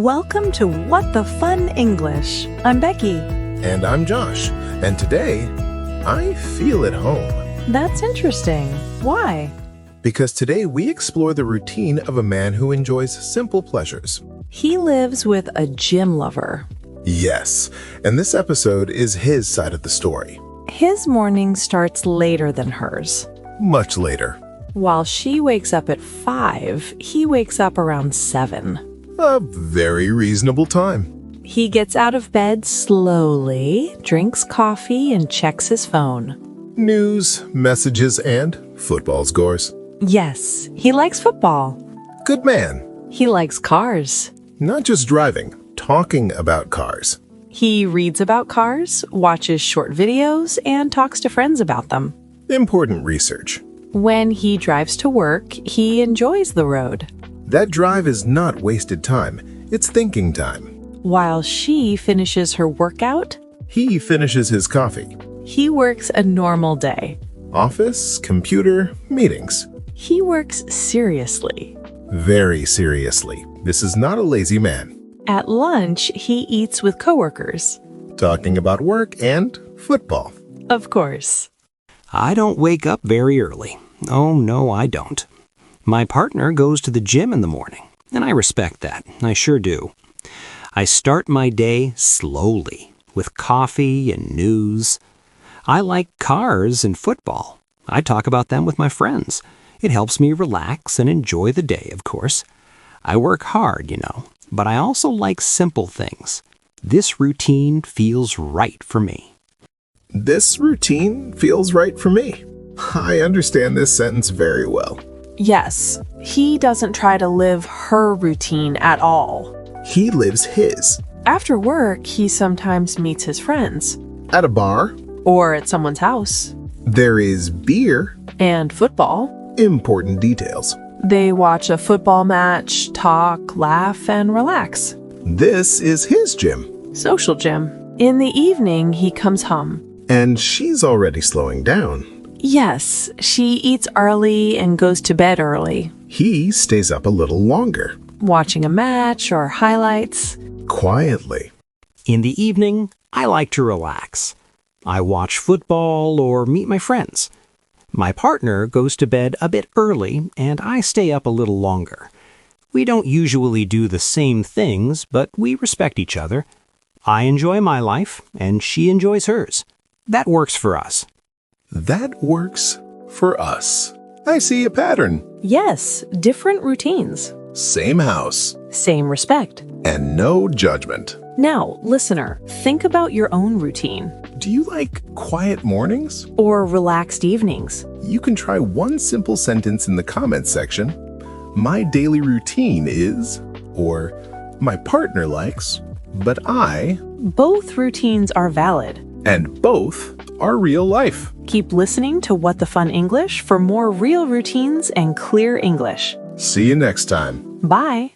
Welcome to What the Fun English. I'm Becky. And I'm Josh. And today, I feel at home. That's interesting. Why? Because today we explore the routine of a man who enjoys simple pleasures. He lives with a gym lover. Yes, and this episode is his side of the story. His morning starts later than hers. Much later. While she wakes up at 5, he wakes up around 7. A very reasonable time. He gets out of bed slowly, drinks coffee, and checks his phone. News, messages, and football scores. Yes, he likes football. Good man. He likes cars. Not just driving, talking about cars. He reads about cars, watches short videos, and talks to friends about them. Important research. When he drives to work, he enjoys the road. That drive is not wasted time. It's thinking time. While she finishes her workout, He finishes his coffee. he works a normal day. Office, computer, meetings. He works seriously. Very seriously. This is not a lazy man. At lunch, he eats with coworkers. Talking about work and football. Of course. I don't wake up very early. Oh, no, I don't. My partner goes to the gym in the morning, and I respect that. I sure do. I start my day slowly, with coffee and news. I like cars and football. I talk about them with my friends. It helps me relax and enjoy the day, of course. I work hard, but I also like simple things. This routine feels right for me. This routine feels right for me. I understand this sentence very well. Yes, he doesn't try to live her routine at all. He lives his. After work, he sometimes meets his friends. At a bar, Or at someone's house. there is beer. And football. Important details. They watch a football match, talk, laugh, and relax. This is his gym. Social gym. In the evening, he comes home. And she's already slowing down. Yes, she eats early and goes to bed early, He stays up a little longer. watching a match or highlights. Quietly. In the evening, I like to relax. I watch football or meet my friends. My partner goes to bed a bit early, and I stay up a little longer. We don't usually do the same things, but we respect each other. I enjoy my life, and she enjoys hers. That works for us. That works for us. I see a pattern. Yes, different routines. Same house. Same respect. And no judgment. Now, listener, think about your own routine. Do you like quiet mornings? Or relaxed evenings. You can try one simple sentence in the comments section. My daily routine is, or my partner likes, but I, Both routines are valid. and both are real life. Keep listening to What the Fun English for more real routines and clear English. See you next time. Bye.